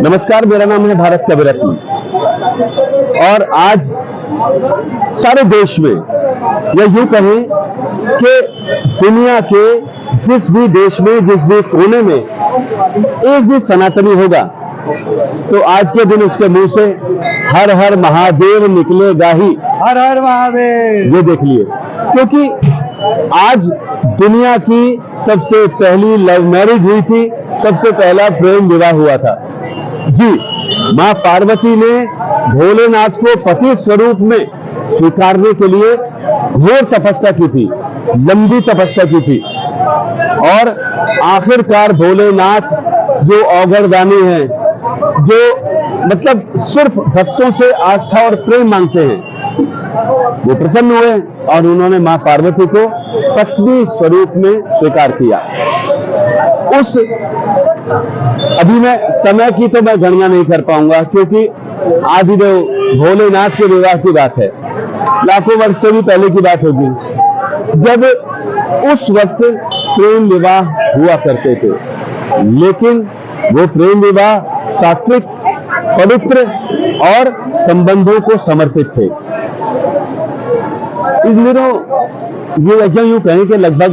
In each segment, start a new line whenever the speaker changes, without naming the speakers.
नमस्कार, मेरा नाम है भारत कविरत्न और आज सारे देश में या यूं कहें कि दुनिया के जिस भी देश में, जिस भी कोने में एक भी सनातनी होगा तो आज के दिन उसके मुंह से हर हर महादेव निकलेगा ही।
हर हर महादेव।
ये देख लिए, क्योंकि आज दुनिया की सबसे पहली लव मैरिज हुई थी, सबसे पहला प्रेम विवाह हुआ था। जी, मां पार्वती ने भोलेनाथ को पति स्वरूप में स्वीकारने के लिए घोर तपस्या की थी, लंबी तपस्या की थी और आखिरकार भोलेनाथ जो औगरदानी हैं, जो मतलब सिर्फ भक्तों से आस्था और प्रेम मांगते हैं, वो प्रसन्न हुए और उन्होंने मां पार्वती को पत्नी स्वरूप में स्वीकार किया। उस अभी मैं समय की तो मैं गणना नहीं कर पाऊंगा, क्योंकि आदिदेव भोलेनाथ के विवाह की बात है, लाखों वर्ष से भी पहले की बात होगी, जब उस वक्त प्रेम विवाह हुआ करते थे। लेकिन वो प्रेम विवाह सात्विक, पवित्र और संबंधों को समर्पित थे। इन दिनों ये यूं कहें कि लगभग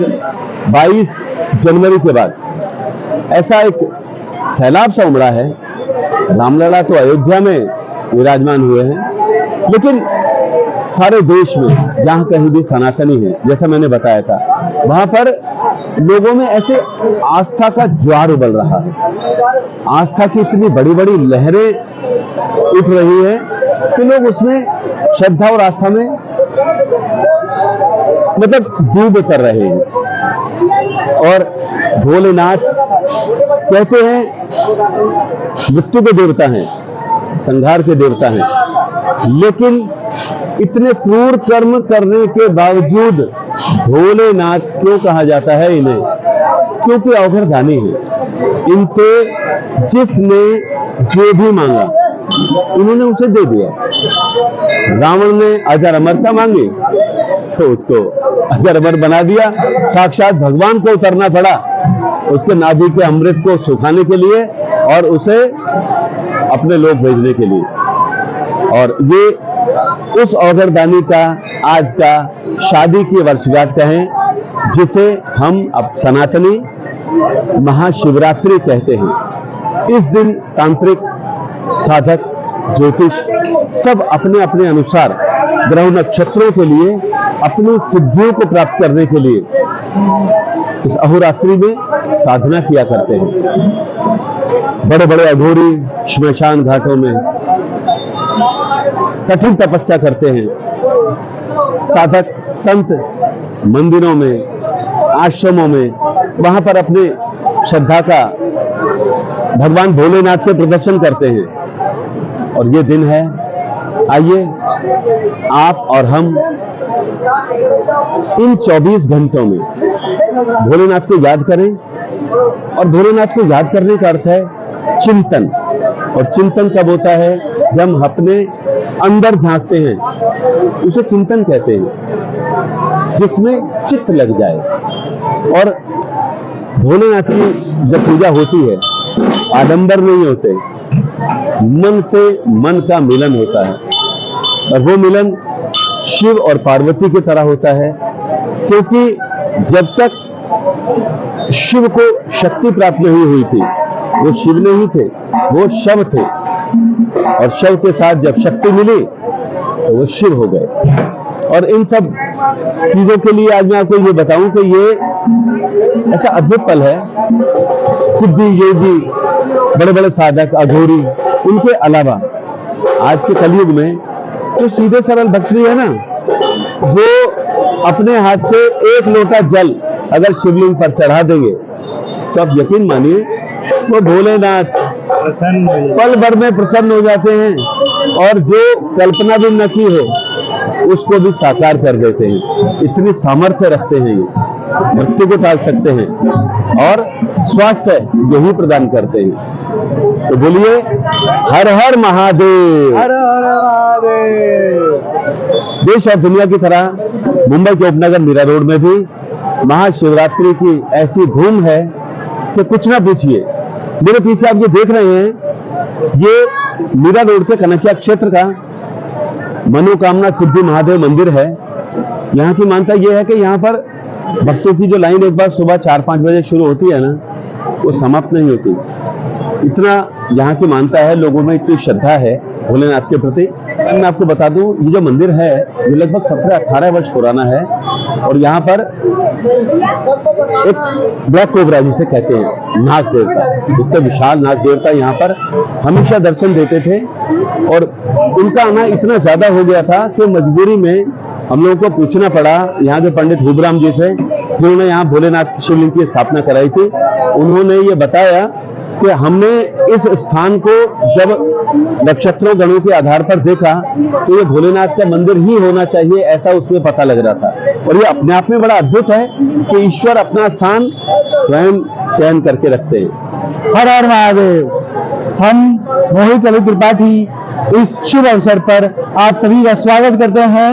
22 जनवरी के बाद ऐसा एक सैलाब सा उमड़ा है। रामलला तो अयोध्या में विराजमान हुए हैं, लेकिन सारे देश में जहां कहीं भी सनातनी है, जैसा मैंने बताया था, वहां पर लोगों में ऐसे आस्था का ज्वार उबल रहा है। आस्था की इतनी बड़ी बड़ी लहरें उठ रही है कि लोग उसमें श्रद्धा और आस्था में मतलब डूब उतर रहे हैं। और भोलेनाथ कहते हैं मृत्यु के देवता हैं, संहार के देवता हैं, लेकिन इतने क्रूर कर्म करने के बावजूद भोलेनाथ क्यों कहा जाता है इन्हें? क्योंकि अवघरदानी है। इनसे जिसने जो भी मांगा उन्होंने उसे दे दिया। रावण ने अजर अमरता मांगी तो उसको अजर अमर बना दिया। साक्षात भगवान को उतरना पड़ा उसके नाभि के अमृत को सुखाने के लिए और उसे अपने लोग भेजने के लिए। और ये उस औगरदानी का आज का शादी की वर्षगांठ कहें, जिसे हम अब सनातनी महाशिवरात्रि कहते हैं। इस दिन तांत्रिक, साधक, ज्योतिष सब अपने अपने अनुसार ग्रह नक्षत्रों के लिए अपनी सिद्धियों को प्राप्त करने के लिए इस अहोरात्रि में साधना किया करते हैं। बड़े बड़े अघोरी श्मशान घाटों में कठिन तपस्या करते हैं। साधक संत मंदिरों में, आश्रमों में, वहां पर अपने श्रद्धा का भगवान भोलेनाथ से प्रदर्शन करते हैं। और ये दिन है, आइए आप और हम इन 24 घंटों में भोलेनाथ को याद करें। और भोलेनाथ को याद करने का अर्थ है चिंतन। और चिंतन कब होता है? जब हम अपने अंदर झांकते हैं, उसे चिंतन कहते हैं, जिसमें चित्त लग जाए। और भोलेनाथ की जब पूजा होती है, आडंबर नहीं होते, मन से मन का मिलन होता है। और वो मिलन शिव और पार्वती की तरह होता है, क्योंकि जब तक शिव को शक्ति प्राप्त नहीं हुई थी, वो शिव नहीं थे, वो शव थे। और शव के साथ जब शक्ति मिली तो वो शिव हो गए। और इन सब चीजों के लिए आज मैं आपको ये बताऊं कि ये ऐसा अद्भुत पल है। सिद्धि योगी, बड़े बड़े साधक, अघोरी, उनके अलावा आज के कलयुग में जो सीधे सरल भक्ति है ना, वो अपने हाथ से एक लोटा जल अगर शिवलिंग पर चढ़ा देंगे तो आप यकीन मानिए वो भोलेनाथ पल भर में प्रसन्न हो जाते हैं और जो कल्पना भी न की हो उसको भी साकार कर देते हैं। इतनी सामर्थ्य रखते हैं, ये मृत्यु को टाल सकते हैं और स्वास्थ्य यही प्रदान करते हैं। तो बोलिए हर हर महादेव।
हर हर महादेव।
देश और दुनिया की तरह मुंबई के उपनगर मीरा रोड में भी महाशिवरात्रि की ऐसी धूम है कि कुछ ना पूछिए। मेरे पीछे आप ये देख रहे हैं ये मीरा रोड के कनकिया क्षेत्र का मनोकामना सिद्धि महादेव मंदिर है। यहाँ की मान्यता यह है कि यहाँ पर भक्तों की जो लाइन एक बार सुबह 4-5 बजे शुरू होती है ना, वो समाप्त नहीं होती। इतना यहाँ की मान्यता है, लोगों में इतनी श्रद्धा है भोलेनाथ के प्रति। मैं आपको बता दूं, ये जो मंदिर है ये लगभग 17-18 वर्ष पुराना है और यहाँ पर एक ब्लैक कोबरा जिसे कहते हैं नाग देवता, इतने विशाल नाग देवता यहाँ पर हमेशा दर्शन देते थे और उनका आना इतना ज्यादा हो गया था कि मजबूरी में हम लोगों को पूछना पड़ा यहाँ के पंडित हुबराम जी से, जिन्होंने यहाँ भोलेनाथ शिवलिंग की स्थापना कराई थी। उन्होंने ये बताया कि हमने इस स्थान को जब नक्षत्रों गणों के आधार पर देखा तो ये भोलेनाथ का मंदिर ही होना चाहिए, ऐसा उसमें पता लग रहा था। और ये अपने आप में बड़ा अद्भुत है कि ईश्वर अपना स्थान स्वयं चयन करके रखते हैं।
हर हर महादेव। हम मोहित अली त्रिपाठी इस शुभ अवसर पर आप सभी का स्वागत करते हैं।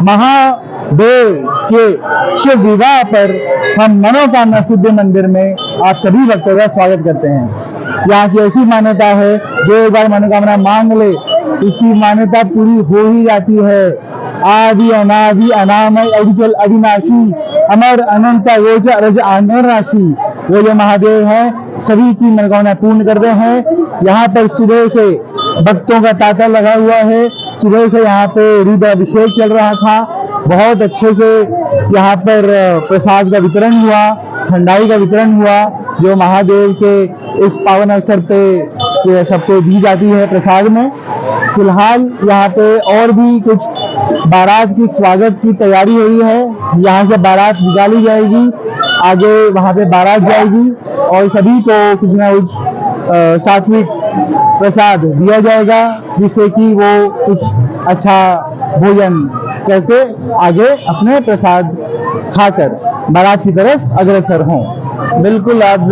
महादेव के शुभ विवाह पर हम मनोकामना सिद्धि मंदिर में आप सभी भक्तों का स्वागत करते हैं। यहाँ की ऐसी मान्यता है, जो एक बार मनोकामना मांग ले इसकी मान्यता पूरी हो ही जाती है। आदि अनादि अनामय अविचल अविनाशी अमर अनंत योज अरज आनर राशि, वो जो महादेव हैं सभी की मनोकामना पूर्ण करते हैं। यहाँ पर सुबह से भक्तों का तांता लगा हुआ है। सुबह से यहाँ पे हृदय अभिषेक चल रहा था, बहुत अच्छे से यहाँ पर प्रसाद का वितरण हुआ, ठंडाई का वितरण हुआ, जो महादेव के इस पावन अवसर पे सबको दी जाती है प्रसाद में। फिलहाल यहाँ पे और भी कुछ बारात की स्वागत की तैयारी हुई है। यहाँ से बारात निकाली जाएगी, आगे वहाँ पे बारात जाएगी और सभी को कुछ ना कुछ सात्विक प्रसाद दिया जाएगा, जिससे कि वो कुछ अच्छा भोजन करके आगे अपने प्रसाद खाकर बारात की तरफ अग्रसर हों।
बिल्कुल, आज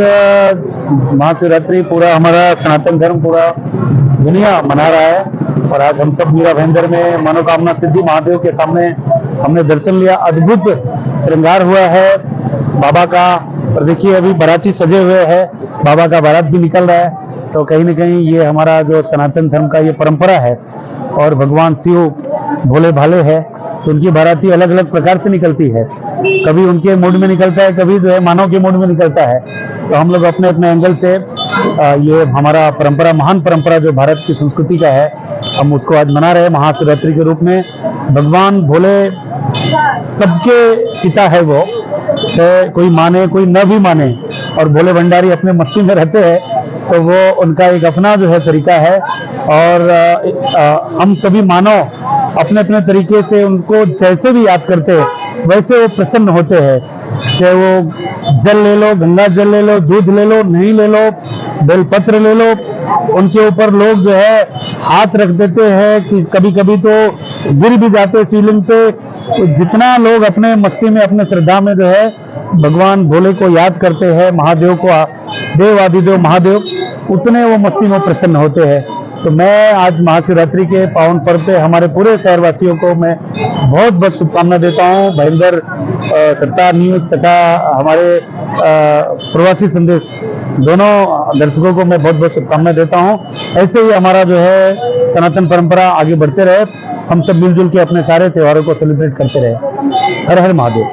महाशिवरात्रि पूरा हमारा सनातन धर्म पूरा दुनिया मना रहा है और आज हम सब मीरा भाईंदर में मनोकामना सिद्धि महादेव के सामने हमने दर्शन लिया। अद्भुत श्रृंगार हुआ है बाबा का, और देखिए अभी बाराती सजे हुए हैं, बाबा का बारात भी निकल रहा है। तो कहीं ना कहीं ये हमारा जो सनातन धर्म का ये परंपरा है और भगवान शिव भोले भाले है, तो उनकी बाराती अलग अलग प्रकार से निकलती है। कभी उनके मूड में निकलता है, कभी जो है मानव के मूड में निकलता है। तो हम लोग अपने अपने एंगल से ये हमारा परंपरा, महान परंपरा जो भारत की संस्कृति का है, हम उसको आज मना रहे हैं महाशिवरात्रि के रूप में। भगवान भोले सबके पिता है, वो चाहे कोई माने कोई न भी माने, और भोले भंडारी अपने मस्ती में रहते हैं, तो वो उनका एक अपना जो है तरीका है। और हम सभी मानव अपने अपने तरीके से उनको जैसे भी याद करते हैं वैसे वो प्रसन्न होते हैं। चाहे वो जल ले लो, गंगा जल ले लो, दूध ले लो, नहीं ले लो, बेलपत्र ले लो, उनके ऊपर लोग जो है हाथ रख देते हैं कि कभी कभी तो गिर भी जाते शिवलिंग पे। तो जितना लोग अपने मस्ती में, अपने श्रद्धा में जो है भगवान भोले को याद करते हैं, महादेव को, देव आदिदेव महादेव, उतने वो मस्ती में प्रसन्न होते हैं। तो मैं आज महाशिवरात्रि के पावन पर्व पे हमारे पूरे शहरवासियों को मैं बहुत बहुत शुभकामना देता हूँ। भाईंदर सत्ता न्यूज तथा हमारे प्रवासी संदेश दोनों दर्शकों को मैं बहुत बहुत शुभकामना देता हूँ। ऐसे ही हमारा जो है सनातन परंपरा आगे बढ़ते रहे, हम सब मिलजुल के अपने सारे त्योहारों को सेलिब्रेट करते रहे। हर हर महादेव।